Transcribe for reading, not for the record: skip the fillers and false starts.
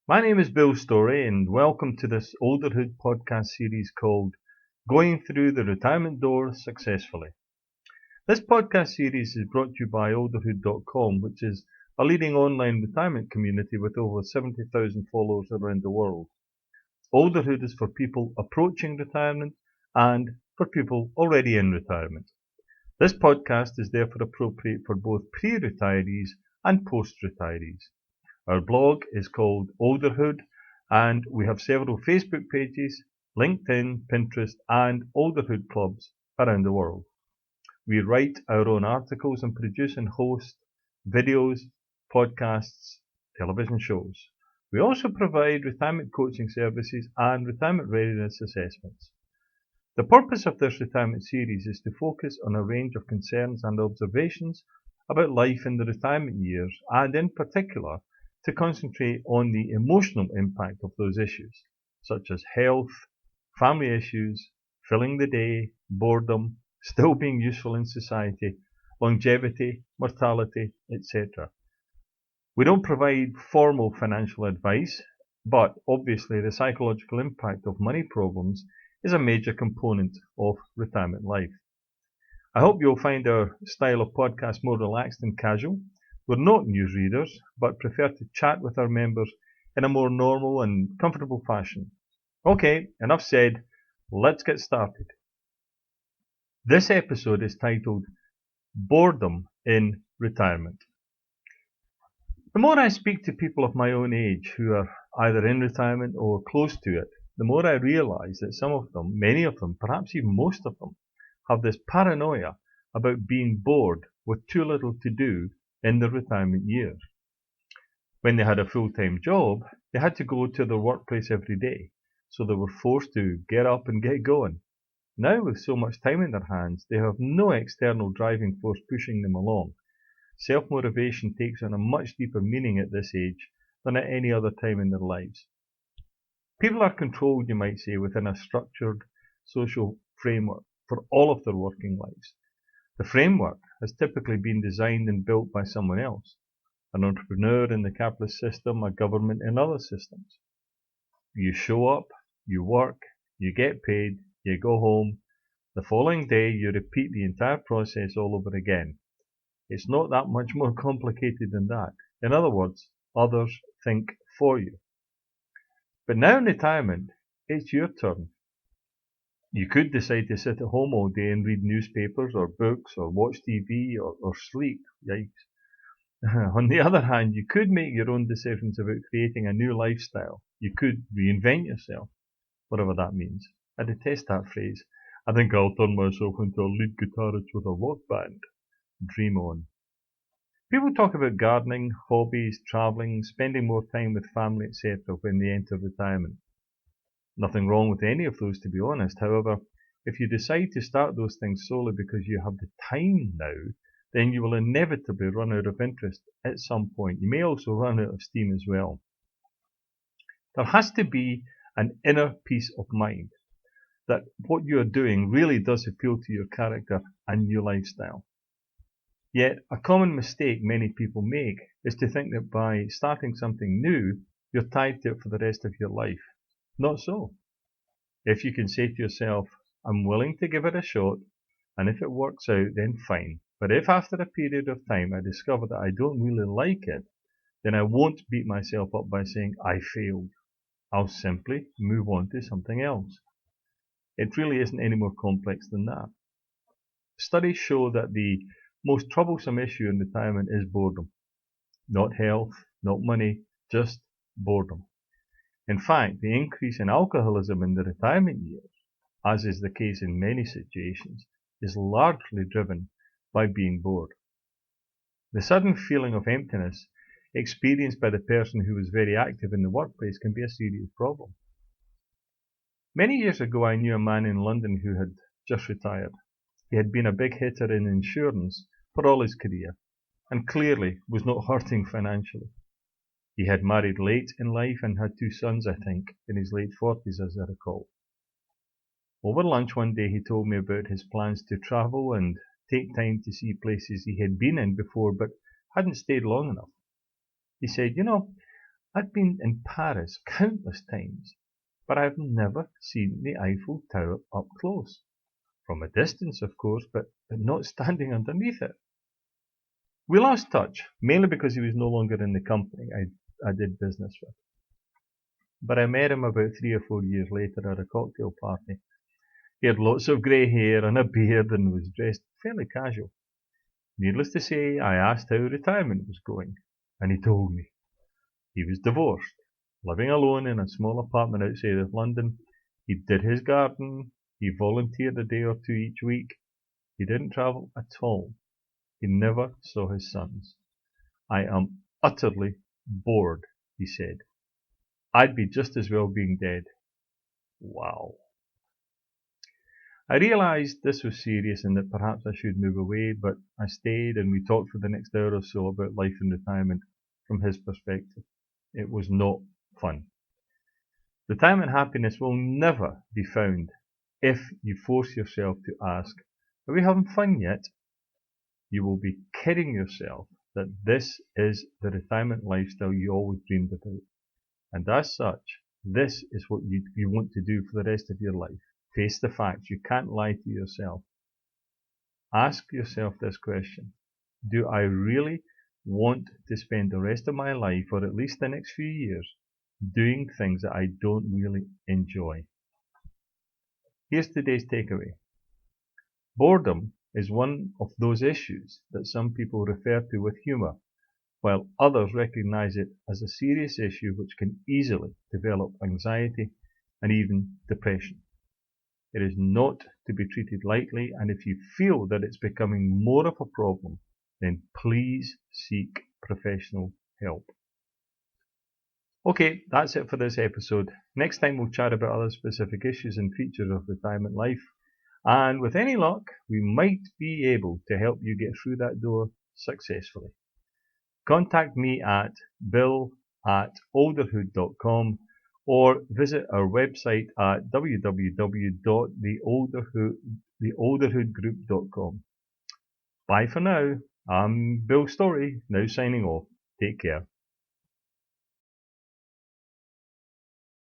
My name is Bill Story, and welcome to this Olderhood podcast series called Going Through the Retirement Door Successfully. This podcast series is brought to you by Olderhood.com, which is a leading online retirement community with over 70,000 followers around the world. Olderhood is for people approaching retirement and for people already in retirement. This podcast is therefore appropriate for both pre-retirees and post-retirees. Our blog is called Olderhood, and we have several Facebook pages, LinkedIn, Pinterest, and Olderhood clubs around the world. We write our own articles and produce and host videos, podcasts, television shows. We also provide retirement coaching services and retirement readiness assessments. The purpose of this retirement series is to focus on a range of concerns and observations about life in the retirement years, and in particular, to concentrate on the emotional impact of those issues, such as health, family issues, filling the day, boredom, still being useful in society, longevity, mortality, etc. We don't provide formal financial advice, but obviously the psychological impact of money problems is a major component of retirement life. I hope you'll find our style of podcast more relaxed and casual. We're not newsreaders, but prefer to chat with our members in a more normal and comfortable fashion. Okay, enough said. Let's get started. This episode is titled Boredom in Retirement. The more I speak to people of my own age who are either in retirement or close to it, the more I realize that some of them, many of them, perhaps even most of them, have this paranoia about being bored with too little to do in their retirement years. When they had a full-time job, they had to go to their workplace every day, so they were forced to get up and get going. Now, with so much time in their hands, they have no external driving force pushing them along. Self-motivation takes on a much deeper meaning at this age than at any other time in their lives. People are controlled, you might say, within a structured social framework for all of their working lives. The framework has typically been designed and built by someone else, an entrepreneur in the capitalist system, a government in other systems. You show up, you work, you get paid, you go home. The following day you repeat the entire process all over again. It's not that much more complicated than that. In other words, others think for you. But now in retirement, it's your turn. You could decide to sit at home all day and read newspapers or books or watch TV or sleep. Yikes. On the other hand, you could make your own decisions about creating a new lifestyle. You could reinvent yourself, whatever that means. I detest that phrase. I think I'll turn myself into a lead guitarist with a rock band. Dream on. People talk about gardening, hobbies, travelling, spending more time with family, etc. when they enter retirement. Nothing wrong with any of those, to be honest. However, if you decide to start those things solely because you have the time now, then you will inevitably run out of interest at some point. You may also run out of steam as well. There has to be an inner peace of mind that what you are doing really does appeal to your character and your lifestyle. Yet, a common mistake many people make is to think that by starting something new, you're tied to it for the rest of your life. Not so. If you can say to yourself, I'm willing to give it a shot, and if it works out, then fine. But if after a period of time I discover that I don't really like it, then I won't beat myself up by saying I failed. I'll simply move on to something else. It really isn't any more complex than that. Studies show that the most troublesome issue in retirement is boredom. Not health, not money, just boredom. In fact, the increase in alcoholism in the retirement years, as is the case in many situations, is largely driven by being bored. The sudden feeling of emptiness experienced by the person who was very active in the workplace can be a serious problem. Many years ago, I knew a man in London who had just retired. He had been a big hitter in insurance for all his career, and clearly was not hurting financially. He had married late in life and had 2 sons, I think, in his late 40s, as I recall. Over lunch one day he told me about his plans to travel and take time to see places he had been in before but hadn't stayed long enough. He said, I'd been in Paris countless times, but I've never seen the Eiffel Tower up close. From a distance, of course, but not standing underneath it. We lost touch, mainly because he was no longer in the company I did business with. But I met him about 3 or 4 years later at a cocktail party. He had lots of grey hair and a beard and was dressed fairly casual. Needless to say, I asked how retirement was going, and he told me. He was divorced, living alone in a small apartment outside of London. He did his garden, he volunteered a day or two each week. He didn't travel at all. He never saw his sons. I am utterly bored, he said. I'd be just as well being dead. Wow. I realised this was serious and that perhaps I should move away, but I stayed and we talked for the next hour or so about life and retirement from his perspective. It was not fun. Retirement happiness will never be found if you force yourself to ask, are we having fun yet? You will be kidding yourself that this is the retirement lifestyle you always dreamed about. And as such, this is what you want to do for the rest of your life. Face the facts. You can't lie to yourself. Ask yourself this question. Do I really want to spend the rest of my life, or at least the next few years, doing things that I don't really enjoy? Here's today's takeaway. Boredom is one of those issues that some people refer to with humour, while others recognise it as a serious issue which can easily develop anxiety and even depression. It is not to be treated lightly, and if you feel that it's becoming more of a problem, then please seek professional help. Okay, that's it for this episode. Next time we'll chat about other specific issues and features of retirement life, and with any luck, we might be able to help you get through that door successfully. Contact me at bill@olderhood.com or visit our website at www.theolderhoodgroup.com. Bye for now. I'm Bill Story, now signing off. Take care.